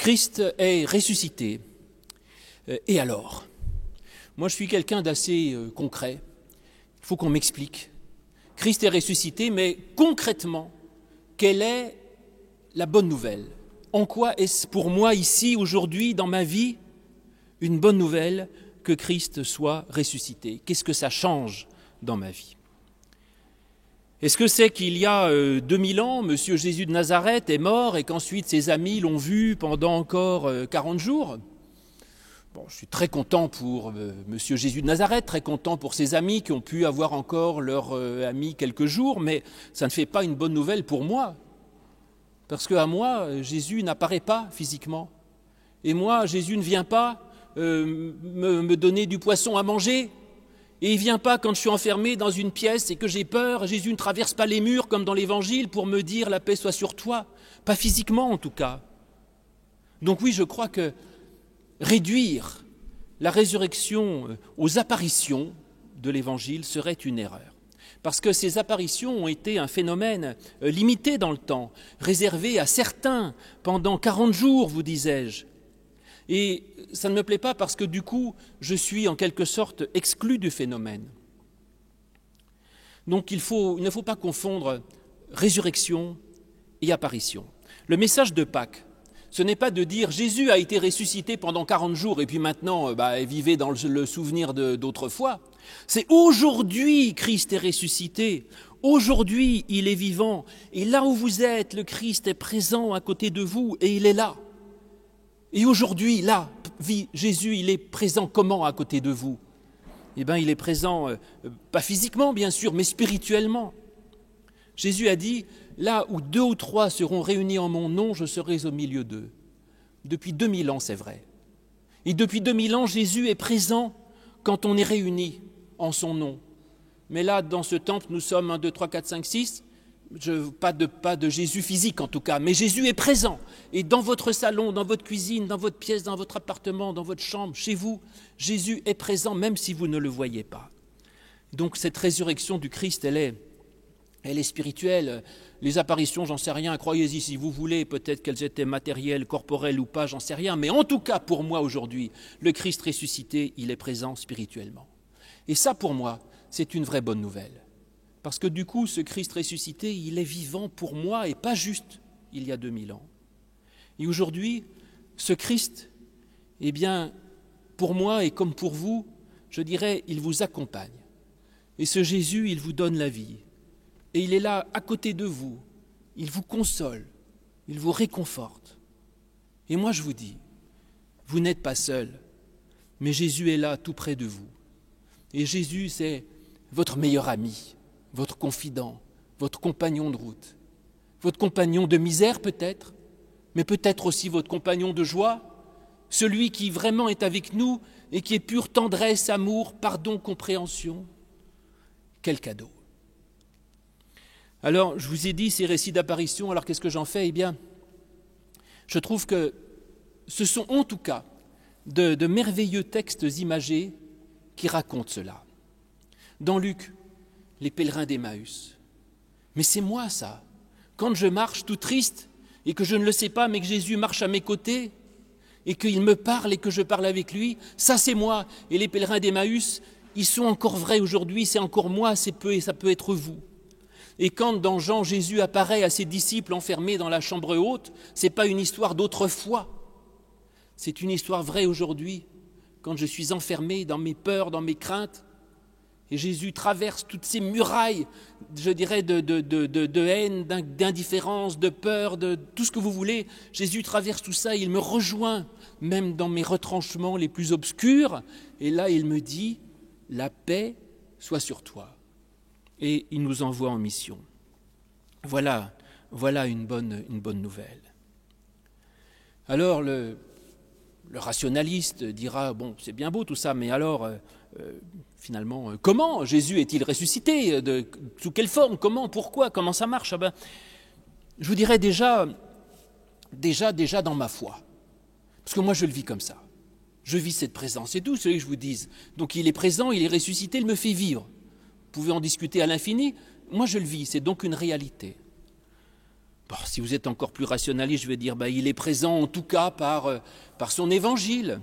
Christ est ressuscité. Et alors ? Moi, je suis quelqu'un d'assez concret. Il faut qu'on m'explique. Christ est ressuscité, mais concrètement, quelle est la bonne nouvelle ? En quoi est-ce pour moi, ici, aujourd'hui, dans ma vie, une bonne nouvelle que Christ soit ressuscité ? Qu'est-ce que ça change dans ma vie ? Est-ce que c'est qu'il y a 2000 ans, Monsieur Jésus de Nazareth est mort et qu'ensuite ses amis l'ont vu pendant encore 40 jours ? Bon, je suis très content pour Monsieur Jésus de Nazareth, très content pour ses amis qui ont pu avoir encore leur ami quelques jours, mais ça ne fait pas une bonne nouvelle pour moi. Parce qu'à moi, Jésus n'apparaît pas physiquement. Et moi, Jésus ne vient pas me donner du poisson à manger. Et il ne vient pas quand je suis enfermé dans une pièce et que j'ai peur. Jésus ne traverse pas les murs comme dans l'Évangile pour me dire « la paix soit sur toi ». Pas physiquement en tout cas. Donc oui, je crois que réduire la résurrection aux apparitions de l'Évangile serait une erreur. Parce que ces apparitions ont été un phénomène limité dans le temps, réservé à certains pendant 40 jours, vous disais-je. Et ça ne me plaît pas parce que du coup, je suis en quelque sorte exclu du phénomène. Donc il ne faut pas confondre résurrection et apparition. Le message de Pâques, ce n'est pas de dire Jésus a été ressuscité pendant 40 jours et puis maintenant vivez dans le souvenir d'autrefois. C'est aujourd'hui Christ est ressuscité, aujourd'hui il est vivant et là où vous êtes, le Christ est présent à côté de vous et il est là. Et aujourd'hui, là, Jésus, il est présent comment à côté de vous ? Eh bien, il est présent, pas physiquement bien sûr, mais spirituellement. Jésus a dit, là où 2 ou 3 seront réunis en mon nom, je serai au milieu d'eux. Depuis 2000 ans, c'est vrai. Et depuis 2000 ans, Jésus est présent quand on est réunis en son nom. Mais là, dans ce temple, nous sommes 1, 2, 3, 4, 5, 6. Pas de Jésus physique en tout cas, mais Jésus est présent. Et dans votre salon, dans votre cuisine, dans votre pièce, dans votre appartement, dans votre chambre, chez vous, Jésus est présent même si vous ne le voyez pas. Donc cette résurrection du Christ, elle est spirituelle. Les apparitions, j'en sais rien, croyez-y si vous voulez, peut-être qu'elles étaient matérielles, corporelles ou pas, j'en sais rien. Mais en tout cas, pour moi aujourd'hui, le Christ ressuscité, il est présent spirituellement. Et ça, pour moi, c'est une vraie bonne nouvelle. Parce que du coup, ce Christ ressuscité, il est vivant pour moi et pas juste il y a 2000 ans. Et aujourd'hui, ce Christ, eh bien, pour moi et comme pour vous, je dirais, il vous accompagne. Et ce Jésus, il vous donne la vie. Et il est là à côté de vous. Il vous console, il vous réconforte. Et moi, je vous dis, vous n'êtes pas seul, mais Jésus est là tout près de vous. Et Jésus, c'est votre meilleur ami. Votre confident, votre compagnon de route, votre compagnon de misère peut-être, mais peut-être aussi votre compagnon de joie, celui qui vraiment est avec nous et qui est pure tendresse, amour, pardon, compréhension. Quel cadeau! Alors, je vous ai dit ces récits d'apparition, alors qu'est-ce que j'en fais ? Eh bien, je trouve que ce sont en tout cas de merveilleux textes imagés qui racontent cela. Dans Luc, les pèlerins d'Emmaüs. Mais c'est moi ça. Quand je marche tout triste et que je ne le sais pas, mais que Jésus marche à mes côtés et qu'il me parle et que je parle avec lui, ça c'est moi. Et les pèlerins d'Emmaüs, ils sont encore vrais aujourd'hui, c'est encore moi, ça peut être vous. Et quand dans Jean, Jésus apparaît à ses disciples enfermés dans la chambre haute, ce n'est pas une histoire d'autrefois. C'est une histoire vraie aujourd'hui. Quand je suis enfermé dans mes peurs, dans mes craintes, et Jésus traverse toutes ces murailles, je dirais, de haine, d'indifférence, de peur, de tout ce que vous voulez. Jésus traverse tout ça, il me rejoint, même dans mes retranchements les plus obscurs. Et là, il me dit, la paix soit sur toi. Et il nous envoie en mission. Voilà une bonne nouvelle. Alors, le rationaliste dira, bon, c'est bien beau tout ça, mais alors... finalement, comment Jésus est-il ressuscité ? Sous quelle forme ? Comment ? Pourquoi ? Comment ça marche ? Je vous dirais déjà dans ma foi. Parce que moi, je le vis comme ça. Je vis cette présence. C'est tout ce que je vous dise. Donc, il est présent, il est ressuscité, il me fait vivre. Vous pouvez en discuter à l'infini. Moi, je le vis. C'est donc une réalité. Bon, si vous êtes encore plus rationaliste, je vais dire, il est présent en tout cas par son évangile,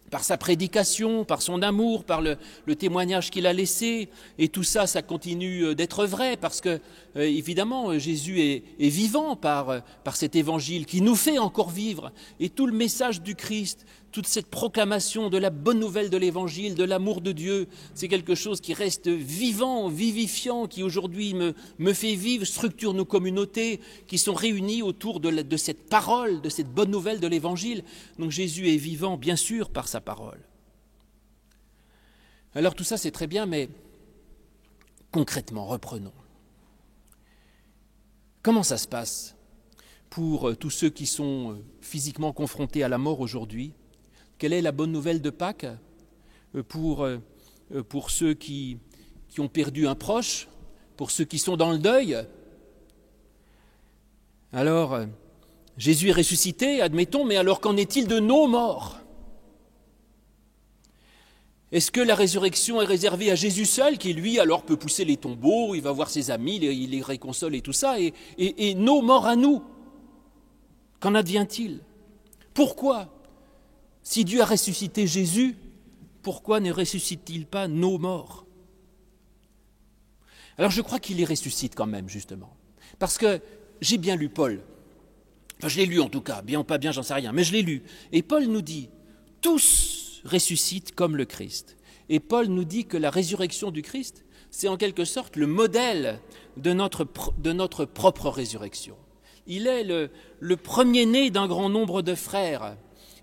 par sa prédication, par son amour, par le témoignage qu'il a laissé. Et tout ça, ça continue d'être vrai parce que, évidemment, Jésus est vivant par cet évangile qui nous fait encore vivre. Et tout le message du Christ, toute cette proclamation de la bonne nouvelle de l'évangile, de l'amour de Dieu, c'est quelque chose qui reste vivant, vivifiant, qui aujourd'hui me fait vivre, structure nos communautés qui sont réunies autour de cette parole, de cette bonne nouvelle de l'évangile. Donc Jésus est vivant, bien sûr, par sa parole. Alors tout ça, c'est très bien, mais concrètement, reprenons. Comment ça se passe pour tous ceux qui sont physiquement confrontés à la mort aujourd'hui? Quelle est la bonne nouvelle de Pâques pour ceux qui ont perdu un proche, pour ceux qui sont dans le deuil? Alors, Jésus est ressuscité, admettons, mais alors qu'en est-il de nos morts? Est-ce que la résurrection est réservée à Jésus seul, qui lui alors peut pousser les tombeaux, il va voir ses amis, il les réconsole et tout ça, et nos morts à nous? Qu'en advient-il? Pourquoi? Si Dieu a ressuscité Jésus, pourquoi ne ressuscite-t-il pas nos morts? Alors je crois qu'il les ressuscite quand même, justement. Parce que j'ai bien lu Paul. Enfin, je l'ai lu en tout cas, bien ou pas bien, j'en sais rien, mais je l'ai lu. Et Paul nous dit, tous ressuscitent comme le Christ. Et Paul nous dit que la résurrection du Christ, c'est en quelque sorte le modèle de notre propre résurrection. Il est le premier-né d'un grand nombre de frères.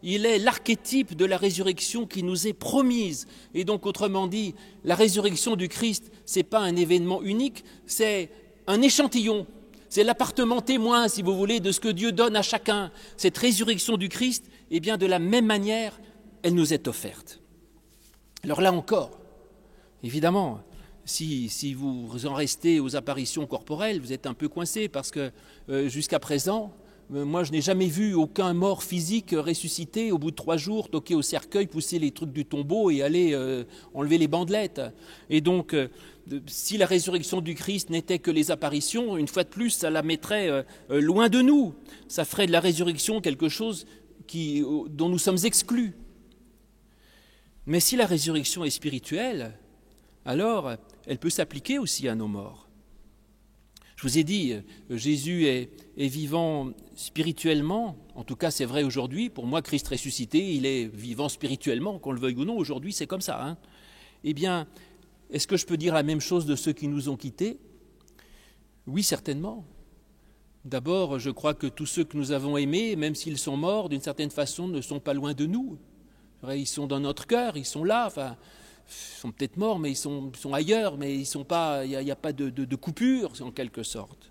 Il est l'archétype de la résurrection qui nous est promise. Et donc, autrement dit, la résurrection du Christ, ce n'est pas un événement unique, c'est un échantillon. C'est l'appartement témoin, si vous voulez, de ce que Dieu donne à chacun. Cette résurrection du Christ, eh bien, de la même manière, elle nous est offerte. Alors là encore, évidemment, si vous en restez aux apparitions corporelles, vous êtes un peu coincé parce que jusqu'à présent, moi, je n'ai jamais vu aucun mort physique ressuscité au bout de 3 jours, toquer au cercueil, pousser les trucs du tombeau et aller enlever les bandelettes. Et donc, si la résurrection du Christ n'était que les apparitions, une fois de plus, ça la mettrait loin de nous. Ça ferait de la résurrection quelque chose dont nous sommes exclus. Mais si la résurrection est spirituelle, alors elle peut s'appliquer aussi à nos morts. Je vous ai dit, Jésus est vivant spirituellement, en tout cas c'est vrai aujourd'hui, pour moi Christ ressuscité, il est vivant spirituellement, qu'on le veuille ou non, aujourd'hui c'est comme ça. Eh bien, est-ce que je peux dire la même chose de ceux qui nous ont quittés? Oui, certainement. D'abord, je crois que tous ceux que nous avons aimés, même s'ils sont morts, d'une certaine façon, ne sont pas loin de nous. Ils sont dans notre cœur, ils sont là, ils sont peut-être morts, mais ils sont ailleurs, mais ils sont pas, il n'y a pas de coupure, en quelque sorte.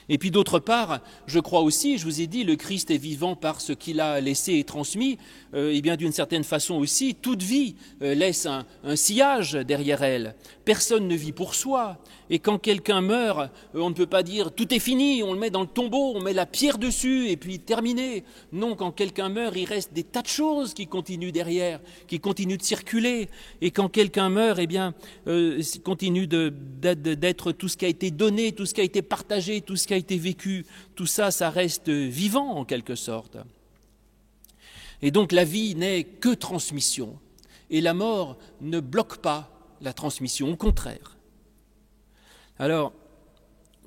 Et puis d'autre part, je crois aussi, je vous ai dit, le Christ est vivant par ce qu'il a laissé et transmis, et bien d'une certaine façon aussi, toute vie laisse un sillage derrière elle. Personne ne vit pour soi. Et quand quelqu'un meurt, on ne peut pas dire tout est fini, on le met dans le tombeau, on met la pierre dessus et puis terminé. Non, quand quelqu'un meurt, il reste des tas de choses qui continuent derrière, qui continuent de circuler. Et quand quelqu'un meurt, eh bien, continue d'être tout ce qui a été donné, tout ce qui a été partagé, tout ce qui a été vécu. Tout ça, ça reste vivant en quelque sorte. Et donc la vie n'est que transmission. Et la mort ne bloque pas la transmission, au contraire. Alors,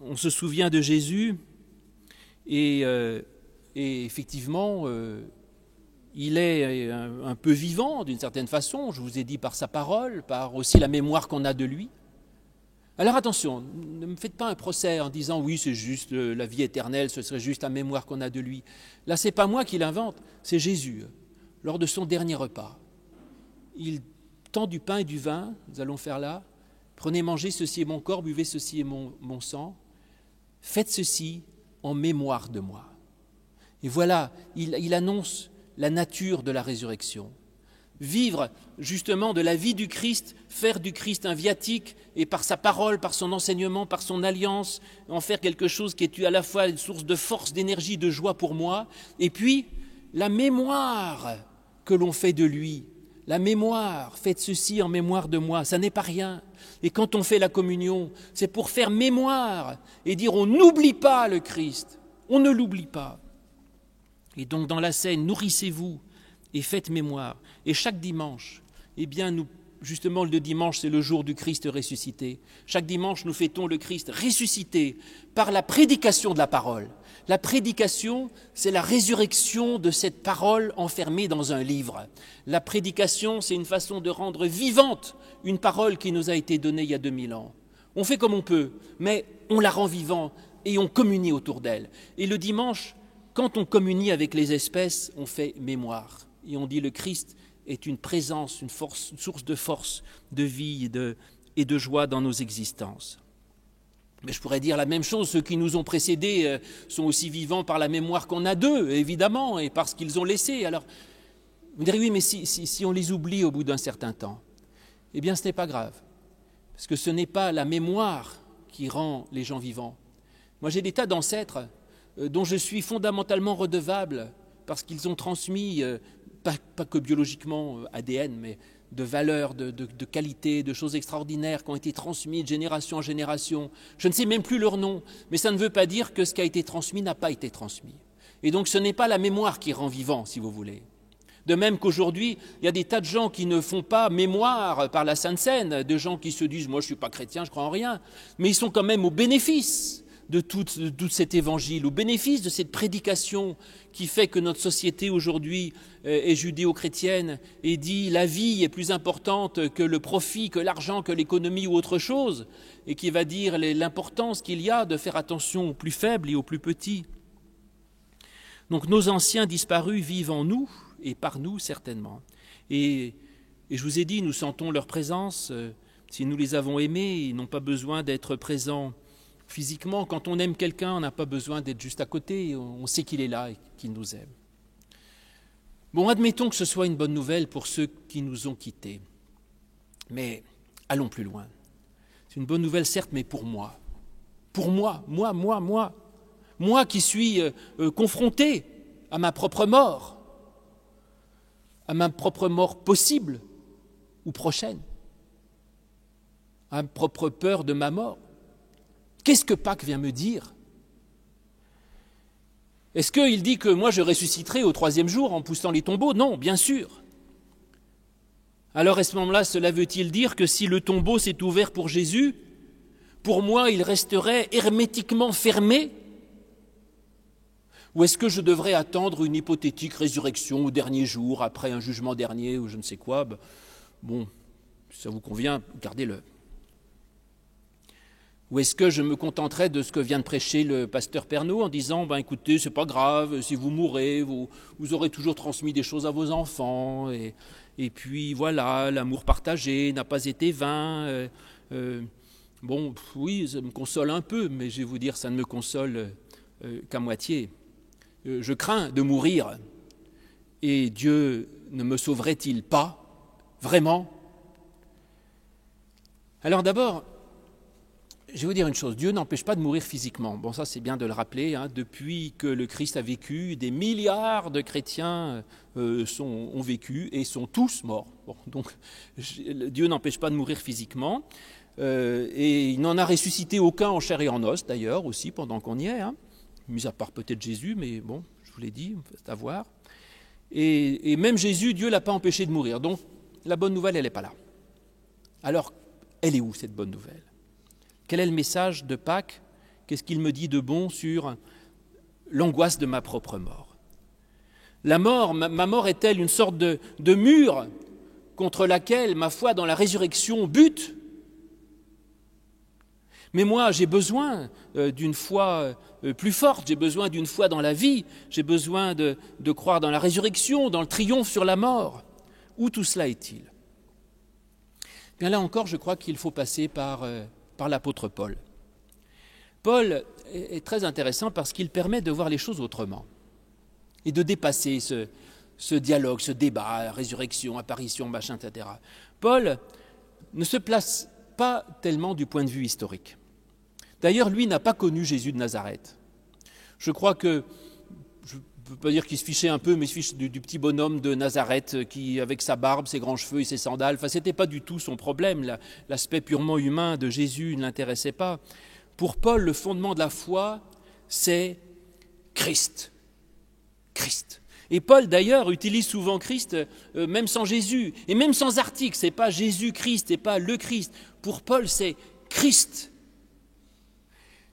on se souvient de Jésus et effectivement, il est un peu vivant d'une certaine façon, je vous ai dit par sa parole, par aussi la mémoire qu'on a de lui. Alors attention, ne me faites pas un procès en disant oui, c'est juste la vie éternelle, ce serait juste la mémoire qu'on a de lui. Là, c'est pas moi qui l'invente, c'est Jésus. Lors de son dernier repas, il tend du pain et du vin, nous allons faire là. Prenez, mangez, ceci est mon corps, buvez, ceci est mon sang. Faites ceci en mémoire de moi. Et voilà, il annonce la nature de la résurrection. Vivre justement de la vie du Christ, faire du Christ un viatique et par sa parole, par son enseignement, par son alliance, en faire quelque chose qui est à la fois une source de force, d'énergie, de joie pour moi. Et puis, la mémoire que l'on fait de lui, la mémoire, faites ceci en mémoire de moi, ça n'est pas rien. Et quand on fait la communion, c'est pour faire mémoire et dire on n'oublie pas le Christ, on ne l'oublie pas. Et donc dans la scène, nourrissez-vous et faites mémoire. Et chaque dimanche, eh bien justement le dimanche c'est le jour du Christ ressuscité. Chaque dimanche nous fêtons le Christ ressuscité par la prédication de la parole. La prédication, c'est la résurrection de cette parole enfermée dans un livre. La prédication, c'est une façon de rendre vivante une parole qui nous a été donnée il y a 2000 ans. On fait comme on peut, mais on la rend vivante et on communie autour d'elle. Et le dimanche, quand on communie avec les espèces, on fait mémoire. Et on dit le Christ est une présence, une source de force, de vie et de joie dans nos existences. Mais je pourrais dire la même chose, ceux qui nous ont précédés sont aussi vivants par la mémoire qu'on a d'eux, évidemment, et par ce qu'ils ont laissé. Alors, vous direz, oui, mais si on les oublie au bout d'un certain temps, eh bien ce n'est pas grave, parce que ce n'est pas la mémoire qui rend les gens vivants. Moi j'ai des tas d'ancêtres dont je suis fondamentalement redevable, parce qu'ils ont transmis, pas que biologiquement ADN, mais de valeurs, de qualités, de choses extraordinaires qui ont été transmises de génération en génération. Je ne sais même plus leur nom, mais ça ne veut pas dire que ce qui a été transmis n'a pas été transmis. Et donc ce n'est pas la mémoire qui rend vivant, si vous voulez. De même qu'aujourd'hui, il y a des tas de gens qui ne font pas mémoire par la Sainte Seine, de gens qui se disent « moi je ne suis pas chrétien, je crois en rien », mais ils sont quand même au bénéfice de tout cet évangile, au bénéfice de cette prédication qui fait que notre société aujourd'hui est judéo-chrétienne et dit la vie est plus importante que le profit, que l'argent, que l'économie ou autre chose, et qui va dire l'importance qu'il y a de faire attention aux plus faibles et aux plus petits. Donc nos anciens disparus vivent en nous et par nous certainement. Et je vous ai dit, nous sentons leur présence. Si nous les avons aimés, ils n'ont pas besoin d'être présents physiquement. Quand on aime quelqu'un, on n'a pas besoin d'être juste à côté. On sait qu'il est là et qu'il nous aime. Bon, admettons que ce soit une bonne nouvelle pour ceux qui nous ont quittés. Mais allons plus loin. C'est une bonne nouvelle, certes, mais pour moi. Pour moi. Moi qui suis confronté à ma propre mort. À ma propre mort possible ou prochaine. À ma propre peur de ma mort. Qu'est-ce que Pâques vient me dire? Est-ce qu'il dit que moi je ressusciterai au 3e jour en poussant les tombeaux? Non, bien sûr. Alors à ce moment-là, cela veut-il dire que si le tombeau s'est ouvert pour Jésus, pour moi il resterait hermétiquement fermé? Ou est-ce que je devrais attendre une hypothétique résurrection au dernier jour, après un jugement dernier ou je ne sais quoi? Bon, si ça vous convient, gardez-le. Ou est-ce que je me contenterai de ce que vient de prêcher le pasteur Pernaut en disant écoutez, c'est pas grave, si vous mourrez, vous aurez toujours transmis des choses à vos enfants, et puis voilà, l'amour partagé n'a pas été vain. Bon, oui, ça me console un peu, mais je vais vous dire, ça ne me console qu'à moitié. Je crains de mourir, et Dieu ne me sauverait-il pas, vraiment? Alors d'abord, je vais vous dire une chose, Dieu n'empêche pas de mourir physiquement. Bon, ça c'est bien de le rappeler, depuis que le Christ a vécu, des milliards de chrétiens ont vécu et sont tous morts. Bon, donc Dieu n'empêche pas de mourir physiquement, et il n'en a ressuscité aucun en chair et en os d'ailleurs aussi pendant qu'on y est, mis à part peut-être Jésus, mais bon, je vous l'ai dit, c'est à voir. Et même Jésus, Dieu ne l'a pas empêché de mourir. Donc la bonne nouvelle, elle n'est pas là. Alors, elle est où cette bonne nouvelle? Quel est le message de Pâques? Qu'est-ce qu'il me dit de bon sur l'angoisse de ma propre mort? La mort, ma mort est-elle une sorte de mur contre laquelle ma foi dans la résurrection bute? Mais moi, j'ai besoin d'une foi plus forte, j'ai besoin d'une foi dans la vie, j'ai besoin de croire dans la résurrection, dans le triomphe sur la mort. Où tout cela est-il? Bien là encore, je crois qu'il faut passer par l'apôtre Paul. Paul est très intéressant parce qu'il permet de voir les choses autrement et de dépasser ce dialogue, ce débat, résurrection, apparition, machin, etc. Paul ne se place pas tellement du point de vue historique. D'ailleurs, lui n'a pas connu Jésus de Nazareth. Je crois que ne peut pas dire qu'il se fichait un peu, mais il se fiche du petit bonhomme de Nazareth qui, avec sa barbe, ses grands cheveux et ses sandales, ce n'était pas du tout son problème. L'aspect purement humain de Jésus ne l'intéressait pas. Pour Paul, le fondement de la foi, c'est Christ. Christ. Et Paul, d'ailleurs, utilise souvent Christ, même sans Jésus, et même sans article. Ce n'est pas Jésus-Christ, ce n'est pas le Christ. Pour Paul, c'est Christ.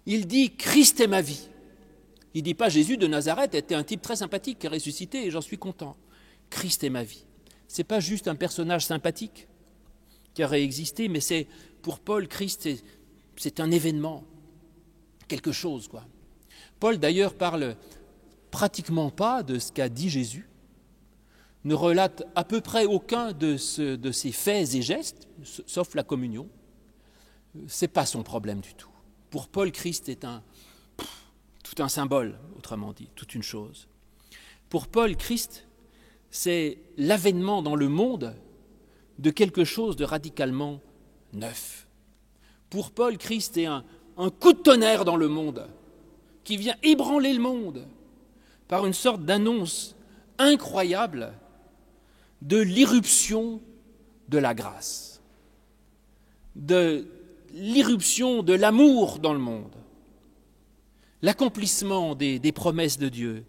Il dit « Christ est ma vie ». Il ne dit pas « Jésus de Nazareth était un type très sympathique qui est ressuscité et j'en suis content ». Christ est ma vie. Ce n'est pas juste un personnage sympathique qui aurait existé, mais c'est pour Paul, Christ, c'est un événement, quelque chose, quoi. Paul, d'ailleurs, parle pratiquement pas de ce qu'a dit Jésus, ne relate à peu près aucun de ses faits et gestes, sauf la communion. Ce n'est pas son problème du tout. Pour Paul, Christ est tout un symbole, autrement dit, toute une chose. Pour Paul, Christ, c'est l'avènement dans le monde de quelque chose de radicalement neuf. Pour Paul, Christ est un coup de tonnerre dans le monde qui vient ébranler le monde par une sorte d'annonce incroyable de l'irruption de la grâce, de l'irruption de l'amour dans le monde, l'accomplissement des promesses de Dieu.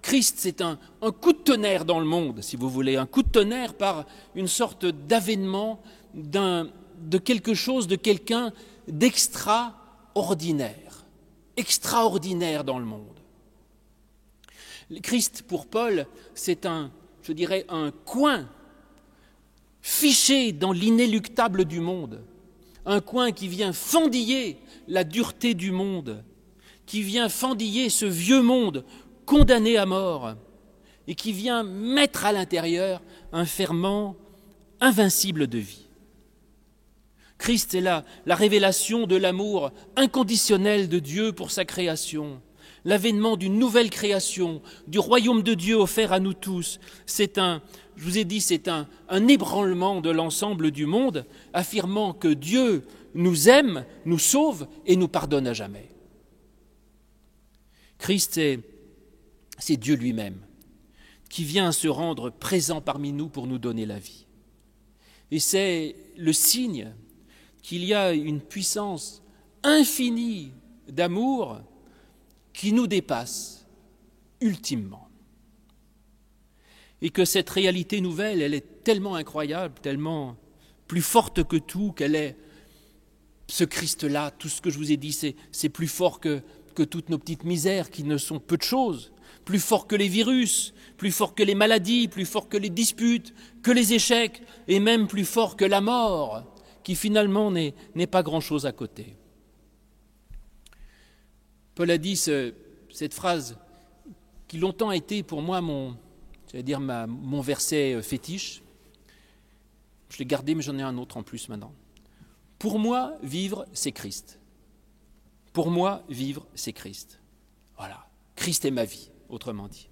Christ, c'est un coup de tonnerre dans le monde, si vous voulez, un coup de tonnerre par une sorte d'avènement de quelque chose, de quelqu'un d'extraordinaire, extraordinaire dans le monde. Christ, pour Paul, c'est un coin fiché dans l'inéluctable du monde, un coin qui vient fendiller la dureté du monde, qui vient fendiller ce vieux monde condamné à mort et qui vient mettre à l'intérieur un ferment invincible de vie. Christ est là, la révélation de l'amour inconditionnel de Dieu pour sa création, l'avènement d'une nouvelle création, du royaume de Dieu offert à nous tous. C'est un ébranlement de l'ensemble du monde, affirmant que Dieu nous aime, nous sauve et nous pardonne à jamais. Christ, c'est Dieu lui-même qui vient se rendre présent parmi nous pour nous donner la vie. Et c'est le signe qu'il y a une puissance infinie d'amour qui nous dépasse ultimement. Et que cette réalité nouvelle, elle est tellement incroyable, tellement plus forte que tout, qu'elle est ce Christ-là, tout ce que je vous ai dit, c'est plus fort que toutes nos petites misères qui ne sont peu de choses, plus fort que les virus, plus fort que les maladies, plus fort que les disputes, que les échecs, et même plus fort que la mort, qui finalement n'est pas grand-chose à côté. Paul a dit cette phrase qui longtemps a été pour moi mon verset fétiche. Je l'ai gardé, mais j'en ai un autre en plus maintenant. Pour moi, vivre, c'est Christ. Pour moi, vivre, c'est Christ. Voilà. Christ est ma vie, autrement dit.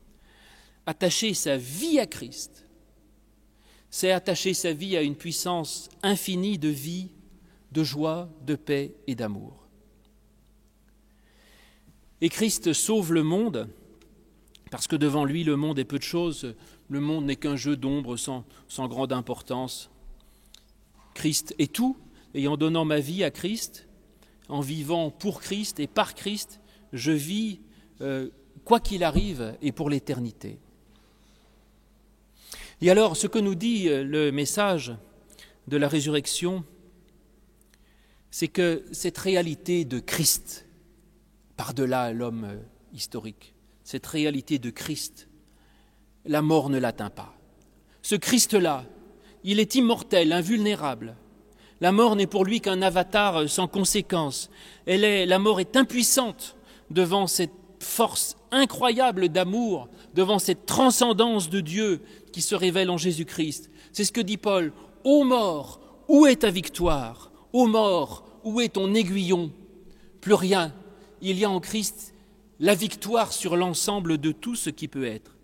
Attacher sa vie à Christ, c'est attacher sa vie à une puissance infinie de vie, de joie, de paix et d'amour. Et Christ sauve le monde, parce que devant lui, le monde est peu de choses, le monde n'est qu'un jeu d'ombre sans grande importance. Christ est tout, et en donnant ma vie à Christ, en vivant pour Christ et par Christ, je vis, quoi qu'il arrive, et pour l'éternité. Et alors, ce que nous dit le message de la résurrection, c'est que cette réalité de Christ, par-delà l'homme historique, cette réalité de Christ, la mort ne l'atteint pas. Ce Christ-là, il est immortel, invulnérable. La mort n'est pour lui qu'un avatar sans conséquence. La mort est impuissante devant cette force incroyable d'amour, devant cette transcendance de Dieu qui se révèle en Jésus-Christ. C'est ce que dit Paul. Ô mort, où est ta victoire? Ô mort, où est ton aiguillon? Plus rien. Il y a en Christ la victoire sur l'ensemble de tout ce qui peut être.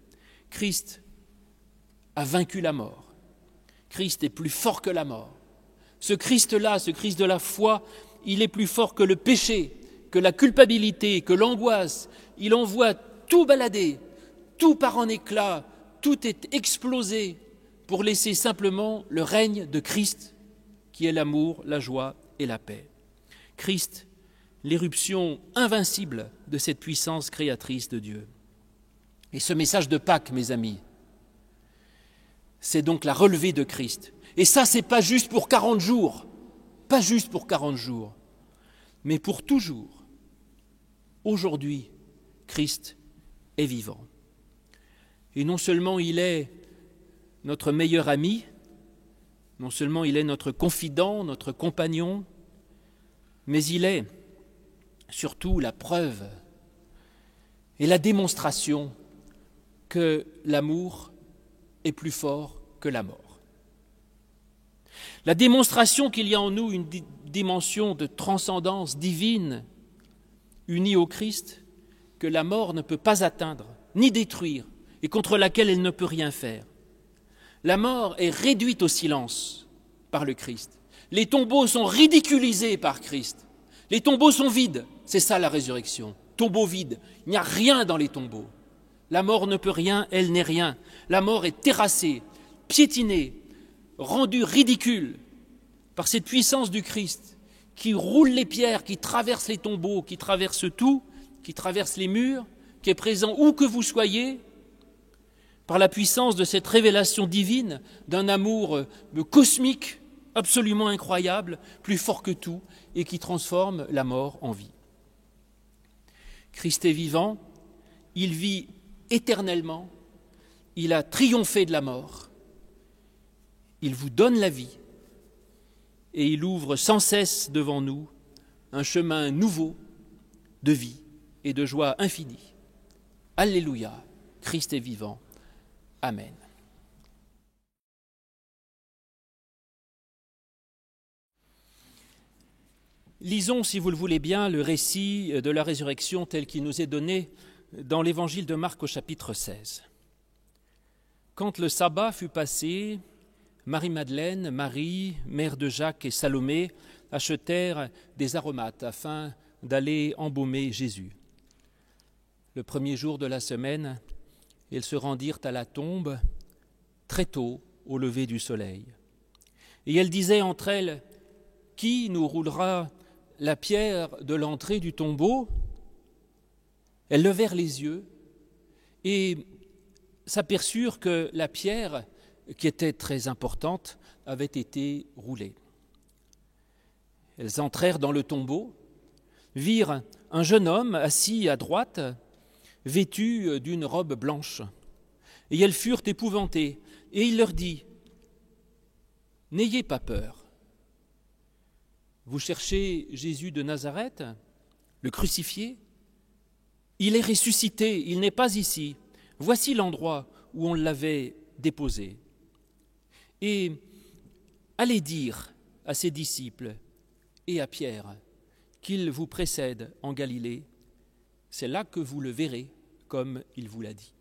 Christ a vaincu la mort. Christ est plus fort que la mort. Ce Christ-là, ce Christ de la foi, il est plus fort que le péché, que la culpabilité, que l'angoisse. Il envoie tout baladé, tout part en éclats, tout est explosé pour laisser simplement le règne de Christ, qui est l'amour, la joie et la paix. Christ, l'éruption invincible de cette puissance créatrice de Dieu. Et ce message de Pâques, mes amis, c'est donc la relevée de Christ. Et ça, c'est pas juste pour 40 jours, pas juste pour 40 jours, mais pour toujours. Aujourd'hui, Christ est vivant. Et non seulement il est notre meilleur ami, non seulement il est notre confident, notre compagnon, mais il est surtout la preuve et la démonstration que l'amour est plus fort que la mort. La démonstration qu'il y a en nous une dimension de transcendance divine unie au Christ que la mort ne peut pas atteindre ni détruire et contre laquelle elle ne peut rien faire. La mort est réduite au silence par le Christ. Les tombeaux sont ridiculisés par Christ. Les tombeaux sont vides. C'est ça la résurrection. Tombeau vide. Il n'y a rien dans les tombeaux. La mort ne peut rien, elle n'est rien. La mort est terrassée, piétinée, rendue ridicule par cette puissance du Christ qui roule les pierres, qui traverse les tombeaux, qui traverse tout, qui traverse les murs, qui est présent où que vous soyez, par la puissance de cette révélation divine, d'un amour cosmique, absolument incroyable, plus fort que tout, et qui transforme la mort en vie. Christ est vivant, il vit éternellement, il a triomphé de la mort, il vous donne la vie, et il ouvre sans cesse devant nous un chemin nouveau de vie et de joie infinie. Alléluia, Christ est vivant. Amen. Lisons, si vous le voulez bien, le récit de la résurrection tel qu'il nous est donné dans l'évangile de Marc au chapitre 16. Quand le sabbat fut passé, Marie-Madeleine, Marie, mère de Jacques et Salomé achetèrent des aromates afin d'aller embaumer Jésus. Le premier jour de la semaine, elles se rendirent à la tombe très tôt au lever du soleil. Et elles disaient entre elles, « Qui nous roulera la pierre de l'entrée du tombeau ?» Elles levèrent les yeux et s'aperçurent que la pierre, qui était très importante, avait été roulée. Elles entrèrent dans le tombeau, virent un jeune homme assis à droite, vêtu d'une robe blanche. Et elles furent épouvantées. Et il leur dit, « N'ayez pas peur. Vous cherchez Jésus de Nazareth, le crucifié ? Il est ressuscité, il n'est pas ici. Voici l'endroit où on l'avait déposé. Et allez dire à ses disciples et à Pierre qu'il vous précède en Galilée. C'est là que vous le verrez, comme il vous l'a dit. »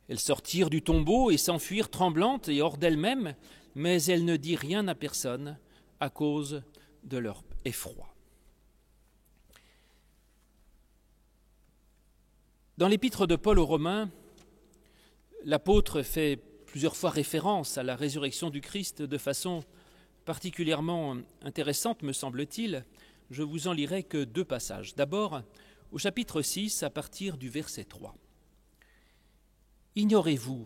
Elles sortirent du tombeau et s'enfuirent tremblantes et hors d'elles-mêmes, mais elles ne dirent rien à personne à cause de leur effroi. Dans l'épître de Paul aux Romains, l'apôtre fait plusieurs fois référence à la résurrection du Christ de façon particulièrement intéressante, me semble-t-il. Je vous en lirai que 2 passages. D'abord, au chapitre 6, à partir du verset 3. « Ignorez-vous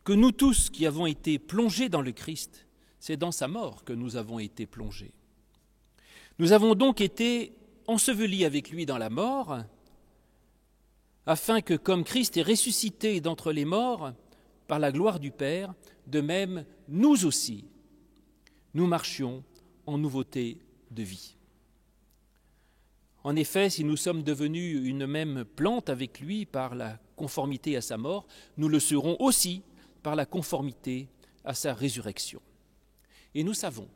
que nous tous qui avons été plongés dans le Christ, c'est dans sa mort que nous avons été plongés. Nous avons donc été ensevelis avec lui dans la mort, afin que, comme Christ est ressuscité d'entre les morts par la gloire du Père, de même, nous aussi, nous marchions en nouveauté de vie. En effet, si nous sommes devenus une même plante avec lui par la conformité à sa mort, nous le serons aussi par la conformité à sa résurrection. Et nous savons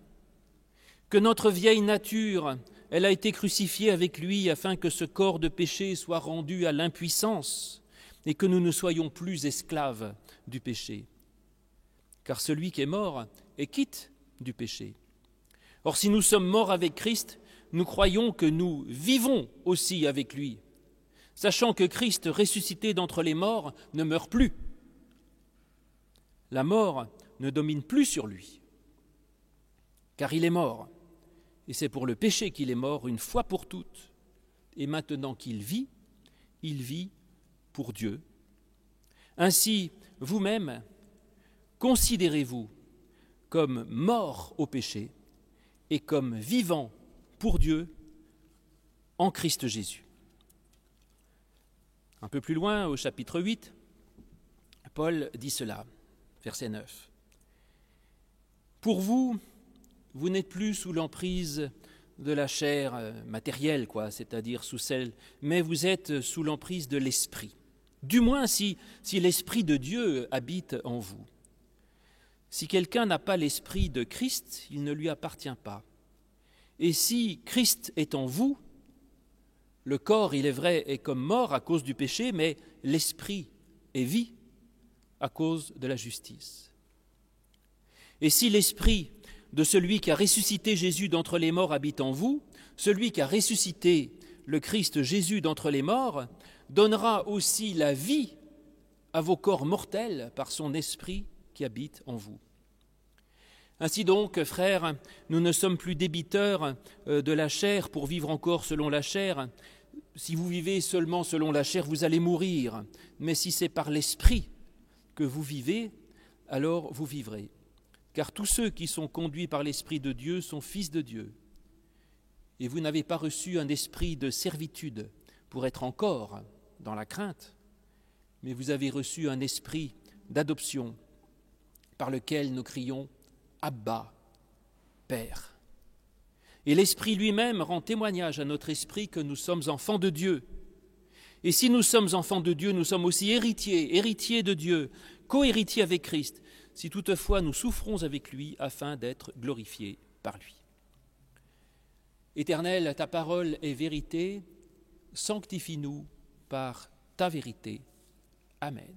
que notre vieille nature, elle a été crucifiée avec lui afin que ce corps de péché soit rendu à l'impuissance et que nous ne soyons plus esclaves du péché. Car celui qui est mort est quitte du péché. Or, si nous sommes morts avec Christ, nous croyons que nous vivons aussi avec lui. sachant que Christ ressuscité d'entre les morts ne meurt plus. La mort ne domine plus sur lui, car il est mort, et c'est pour le péché qu'il est mort une fois pour toutes. Et maintenant qu'il vit, il vit pour Dieu. Ainsi, vous-même, considérez-vous comme morts au péché et comme vivants pour Dieu en Christ Jésus. Un peu plus loin, au chapitre 8, Paul dit cela, verset 9. Pour vous, vous n'êtes plus sous l'emprise de la chair matérielle, c'est-à-dire sous celle, mais vous êtes sous l'emprise de l'esprit. Du moins si l'esprit de Dieu habite en vous. Si quelqu'un n'a pas l'esprit de Christ, il ne lui appartient pas. Et si Christ est en vous, le corps, il est vrai, est comme mort à cause du péché, mais l'esprit est vie à cause de la justice. Et si l'esprit de celui qui a ressuscité Jésus d'entre les morts habite en vous, celui qui a ressuscité le Christ Jésus d'entre les morts donnera aussi la vie à vos corps mortels par son esprit qui habite en vous. Ainsi donc, frères, nous ne sommes plus débiteurs de la chair pour vivre encore selon la chair. Si vous vivez seulement selon la chair, vous allez mourir. Mais si c'est par l'esprit que vous vivez, alors vous vivrez. Car tous ceux qui sont conduits par l'Esprit de Dieu sont fils de Dieu. Et vous n'avez pas reçu un esprit de servitude pour être encore dans la crainte, mais vous avez reçu un esprit d'adoption par lequel nous crions « Abba, Père ». Et l'Esprit lui-même rend témoignage à notre esprit que nous sommes enfants de Dieu. Et si nous sommes enfants de Dieu, nous sommes aussi héritiers de Dieu, co-héritiers avec Christ, si toutefois nous souffrons avec lui afin d'être glorifiés par lui. Éternel, ta parole est vérité, sanctifie-nous par ta vérité. Amen.